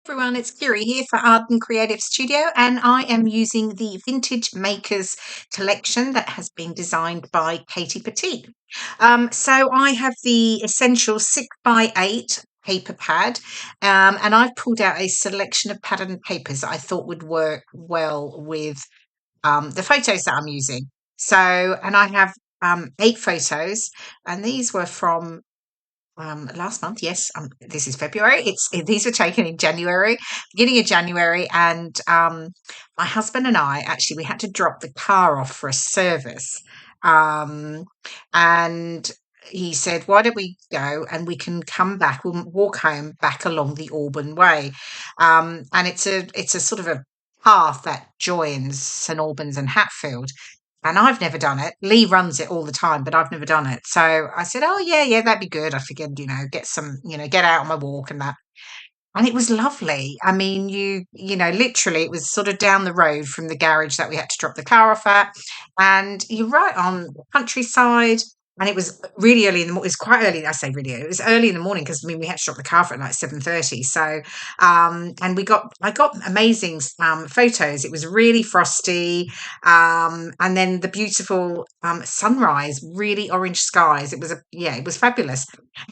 Everyone, it's Kirei here for Arden Creative Studio, and I am using the Vintage Makers collection that has been designed by Katie Petit. So I have the Essential 6x8 paper pad, and I've pulled out a selection of patterned papers that I thought would work well with the photos that I'm using. And I have 8 photos, and these were from last month. Yes, this is February. These were taken in January, beginning of January, and my husband and I actually we had to drop the car off for a service, um, and he said, "Why don't we go and we can come back? We'll walk home back along the Auburn Way, and it's a sort of a path that joins St Albans and Hatfield." And I've never done it. Lee runs it all the time, but I've never done it. So I said, "Oh, yeah, yeah, that'd be good." I figured, get out on my walk and that. And it was lovely. I mean, literally, it was sort of down the road from the garage that we had to drop the car off at. And you're right on the countryside. And it was really early in the morning. It was quite early. I say really early. It was early in the morning because I mean we had to drop the car off at like 7:30. So, and I got amazing photos. It was really frosty, and then the beautiful sunrise, really orange skies. It was fabulous.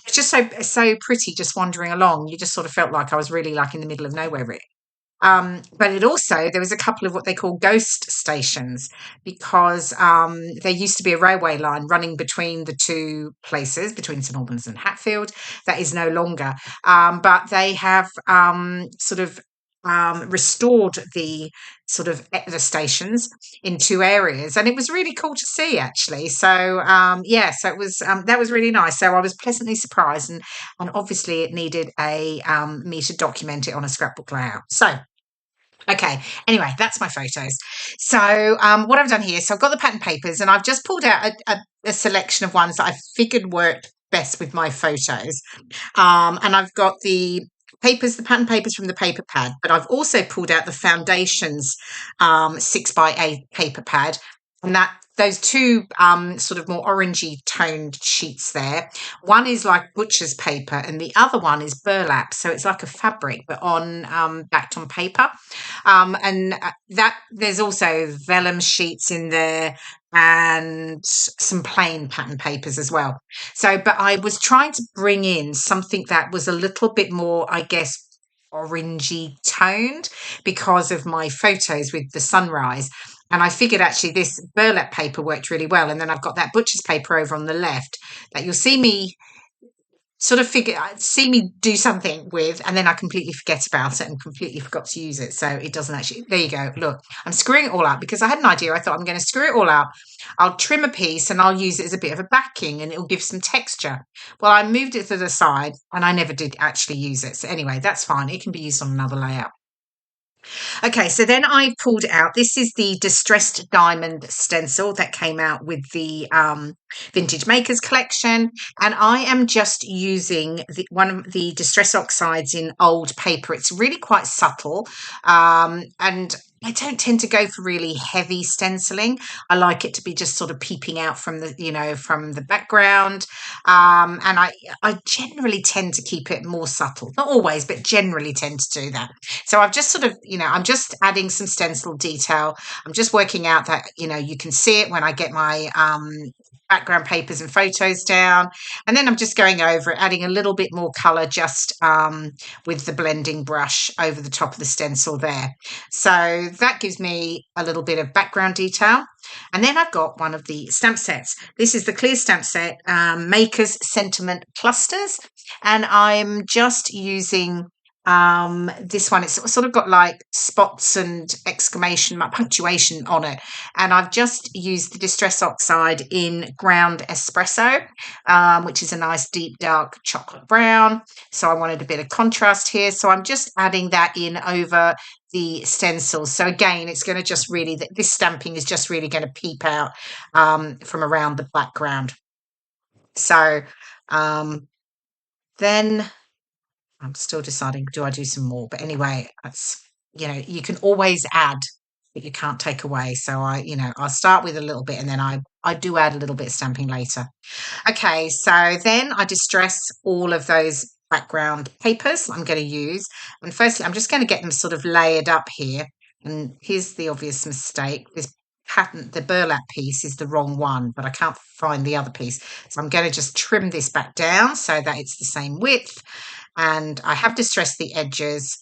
It's just so pretty just wandering along. You just sort of felt like I was really like in the middle of nowhere, really. But it also there was a couple of what they call ghost stations because there used to be a railway line running between the two places, between St Albans and Hatfield. That is no longer, but they have sort of restored the the stations in two areas, and it was really cool to see actually. So it was that was really nice. So I was pleasantly surprised, and obviously it needed a me to document it on a scrapbook layout. So okay. Anyway, that's my photos. So, what I've done here, so I've got the pattern papers, and I've just pulled out a selection of ones that I figured worked best with my photos. And I've got the pattern papers from the paper pad, but I've also pulled out the foundations 6x8 paper pad, and that those two sort of more orangey toned sheets there. One is like butcher's paper, and the other one is burlap, so it's like a fabric but on backed on paper. And that there's also vellum sheets in there and some plain pattern papers as well. So, but I was trying to bring in something that was a little bit more, I guess, orangey toned because of my photos with the sunrise. And I figured actually this burlap paper worked really well. And then I've got that butcher's paper over on the left that you'll see me see me do something with, and then I completely forget about it and completely forgot to use it. So it doesn't actually, there you go. Look, I'm screwing it all up because I had an idea. I thought I'm going to screw it all up. I'll trim a piece and I'll use it as a bit of a backing and it'll give some texture. Well, I moved it to the side and I never did actually use it. So anyway, that's fine. It can be used on another layout. Okay, so then I pulled out, this is the Distressed Diamond Stencil that came out with the Vintage Makers collection. And I am just using one of the Distress Oxides in old paper. It's really quite subtle. And I don't tend to go for really heavy stenciling. I like it to be just sort of peeping out from from the background. And I generally tend to keep it more subtle. Not always, but generally tend to do that. So I've just sort of, I'm just adding some stencil detail. I'm just working out that, you can see it when I get my background papers and photos down. And then I'm just going over it, adding a little bit more colour just with the blending brush over the top of the stencil there. So that gives me a little bit of background detail. And then I've got one of the stamp sets. This is the clear stamp set, Makers Sentiment Clusters. And I'm just using this one. It's sort of got like spots and exclamation mark punctuation on it, and I've just used the Distress Oxide in Ground Espresso, which is a nice deep dark chocolate brown. So I wanted a bit of contrast here, so I'm just adding that in over the stencils. So again, it's going to just really, this stamping is just really going to peep out from around the background. So then I'm still deciding, do I do some more? But anyway, that's, you can always add, but you can't take away. So I'll start with a little bit and then I do add a little bit of stamping later. Okay, so then I distress all of those background papers I'm going to use. And firstly, I'm just going to get them sort of layered up here. And here's the obvious mistake. This pattern, the burlap piece is the wrong one, but I can't find the other piece. So I'm going to just trim this back down so that it's the same width. And I have distressed the edges,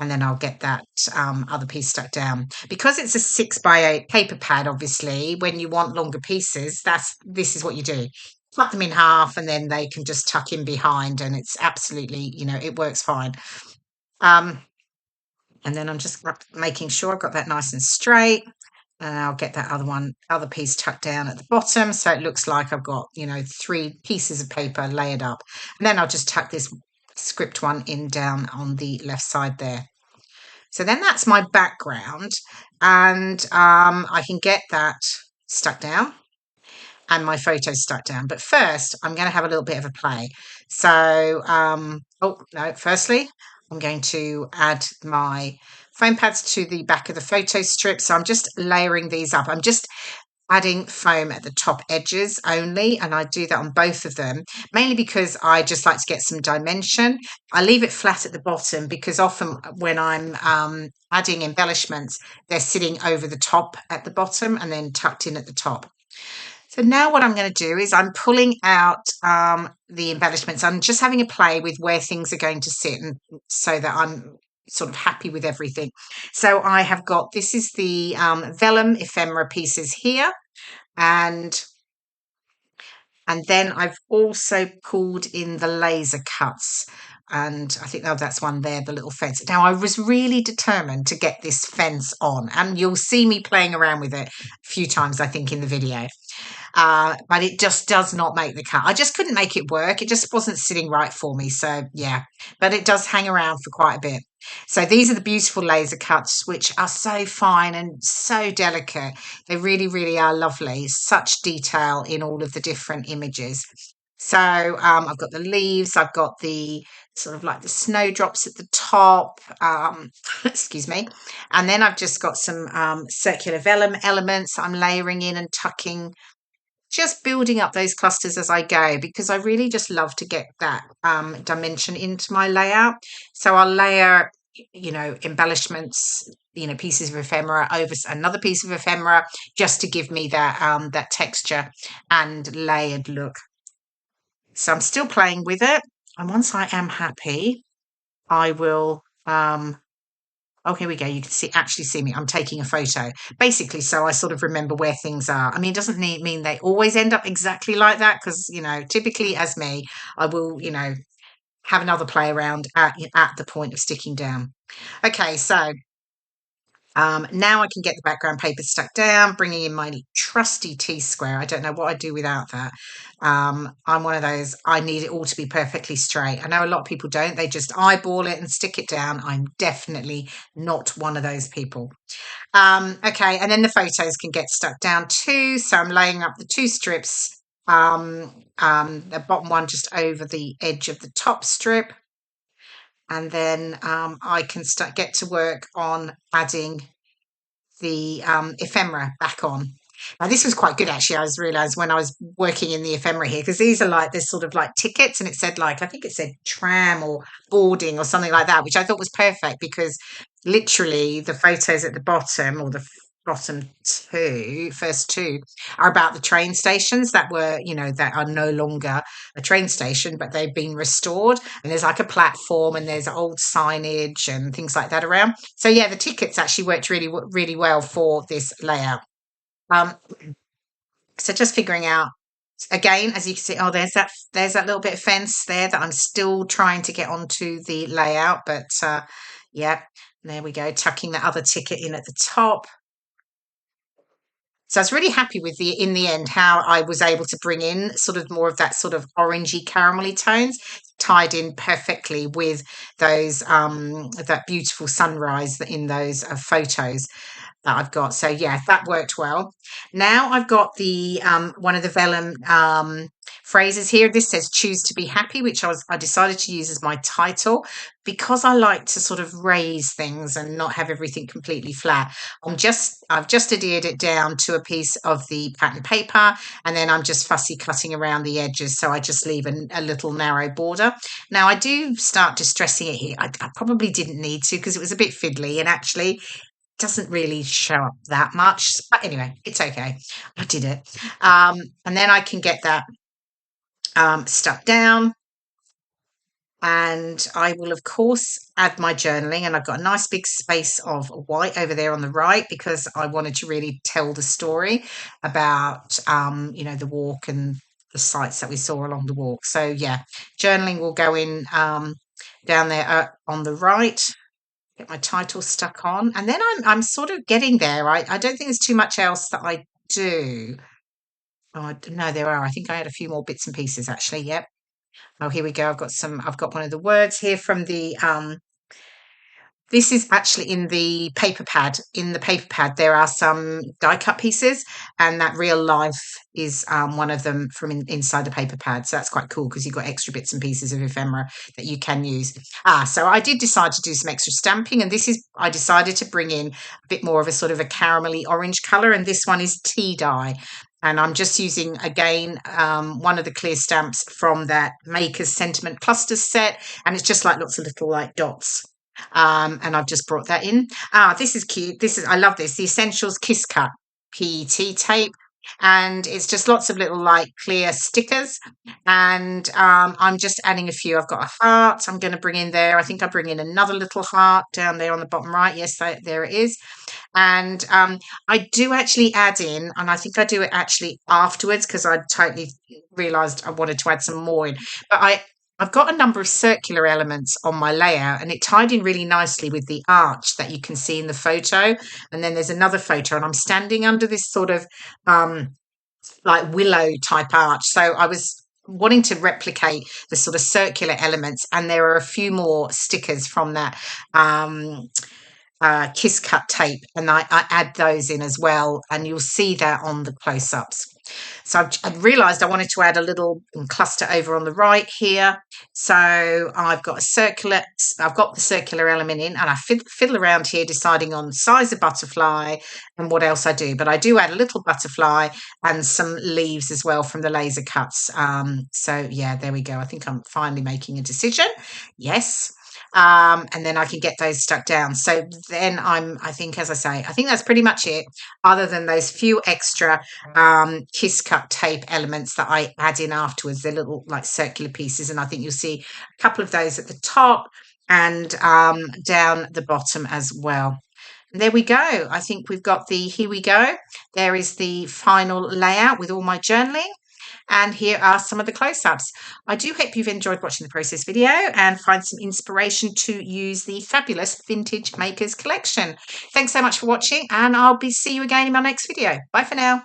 and then I'll get that other piece stuck down. Because it's a 6x8 paper pad, obviously, when you want longer pieces, this is what you do. Cut them in half, and then they can just tuck in behind, and it's absolutely, it works fine. And then I'm just making sure I've got that nice and straight. And I'll get that other piece tucked down at the bottom, so it looks like I've got, 3 pieces of paper layered up. And then I'll just tuck this script one in down on the left side there. So then that's my background, and I can get that stuck down and my photos stuck down. But first, I'm going to have a little bit of a play. So, firstly, I'm going to add my foam pads to the back of the photo strip. So I'm just layering these up. I'm just adding foam at the top edges only, and I do that on both of them, mainly because I just like to get some dimension. I leave it flat at the bottom because often when I'm adding embellishments, they're sitting over the top at the bottom and then tucked in at the top. So now what I'm going to do is I'm pulling out the embellishments. I'm just having a play with where things are going to sit, and so that I'm sort of happy with everything. So I have got, this is the vellum ephemera pieces here, and then I've also pulled in the laser cuts, and I think, that's one there, the little fence. Now, I was really determined to get this fence on, and you'll see me playing around with it a few times, I think, in the video. But it just does not make the cut. I just couldn't make it work. It just wasn't sitting right for me. So yeah, but it does hang around for quite a bit. So these are the beautiful laser cuts, which are so fine and so delicate. They really, really are lovely. Such detail in all of the different images. So I've got the leaves, I've got the sort of like the snowdrops at the top, excuse me. And then I've just got some circular vellum elements I'm layering in and tucking, just building up those clusters as I go, because I really just love to get that dimension into my layout. So I'll layer, embellishments, pieces of ephemera over another piece of ephemera, just to give me that texture and layered look. So I'm still playing with it, and once I am happy, I will oh, here we go. You can actually see me. I'm taking a photo, basically, so I sort of remember where things are. I mean, it doesn't mean they always end up exactly like that, because, typically as me, I will, have another play around at the point of sticking down. Okay, so now I can get the background paper stuck down, bringing in my trusty T-square. I don't know what I'd do without that. I'm one of those, I need it all to be perfectly straight. I know a lot of people don't. They just eyeball it and stick it down. I'm definitely not one of those people. Okay, and then the photos can get stuck down too. So I'm laying up the 2 strips, the bottom one just over the edge of the top strip. And then I can get to work on adding the ephemera back on. Now, this was quite good, actually. I realised when I was working in the ephemera here, because these are like, there's sort of like tickets, and it said I think it said tram or boarding or something like that, which I thought was perfect, because literally the photos at the bottom, or the first two, are about the train stations that were, that are no longer a train station, but they've been restored, and there's like a platform, and there's old signage and things like that around. So yeah, the tickets actually worked really, really well for this layout. So just figuring out, again, as you can see, there's that little bit of fence there that I'm still trying to get onto the layout, but yeah, there we go, tucking that other ticket in at the top. So I was really happy with in the end, how I was able to bring in sort of more of that sort of orangey caramelly tones, tied in perfectly with those that beautiful sunrise in those photos that I've got. So yeah, that worked well. Now I've got the one of the vellum phrases here. This says choose to be happy, which I decided to use as my title because I like to sort of raise things and not have everything completely flat. I've just adhered it down to a piece of the pattern paper, and then I'm just fussy cutting around the edges, so I just leave a little narrow border. Now I do start distressing it here. I probably didn't need to because it was a bit fiddly, and actually doesn't really show up that much. But anyway, it's okay. I did it. And then I can get that stuck down. And I will, of course, add my journaling. And I've got a nice big space of white over there on the right because I wanted to really tell the story about, the walk and the sights that we saw along the walk. So, yeah, journaling will go in down there on the right. Get my title stuck on, and then I'm sort of getting there. I don't think there's too much else that I do. Oh, no, there are. I think I had a few more bits and pieces actually. Yep. Oh, here we go. I've got one of the words here from the this is actually in the paper pad. In the paper pad, there are some die cut pieces, and that real life is one of them from inside the paper pad. So that's quite cool because you've got extra bits and pieces of ephemera that you can use. So I did decide to do some extra stamping, and I decided to bring in a bit more of a sort of a caramelly orange colour, and this one is tea dye. And I'm just using, again, one of the clear stamps from that Maker's Sentiment Clusters set, and it's just like lots of little like dots. And I've just brought that in. This is cute. I love this. The Essentials Kiss Cut PET tape. And it's just lots of little like clear stickers. And I'm just adding a few. I've got a heart I'm going to bring in there. I think I bring in another little heart down there on the bottom right. Yes, there it is. And I do actually add in, and I think I do it actually afterwards because I totally realised I wanted to add some more in. But I've got a number of circular elements on my layout, and it tied in really nicely with the arch that you can see in the photo. And then there's another photo, and I'm standing under this sort of like willow type arch. So I was wanting to replicate the sort of circular elements, and there are a few more stickers from that kiss cut tape, and I add those in as well, and you'll see that on the close-ups. So I've realised I wanted to add a little cluster over on the right here. So I've got the circular element in, and I fiddle around here deciding on size of butterfly and what else I do. But I do add a little butterfly and some leaves as well from the laser cuts. So yeah, there we go. I think I'm finally making a decision. Yes. And then I can get those stuck down. So then I think, as I say, I think that's pretty much it, other than those few extra kiss cut tape elements that I add in afterwards. They're little like circular pieces, and I think you'll see a couple of those at the top and down the bottom as well. And there we go. I think we've got here we go. There is the final layout with all my journaling. And here are some of the close-ups. I do hope you've enjoyed watching the process video and find some inspiration to use the fabulous Vintage Makers collection. Thanks so much for watching, and I'll see you again in my next video. Bye for now.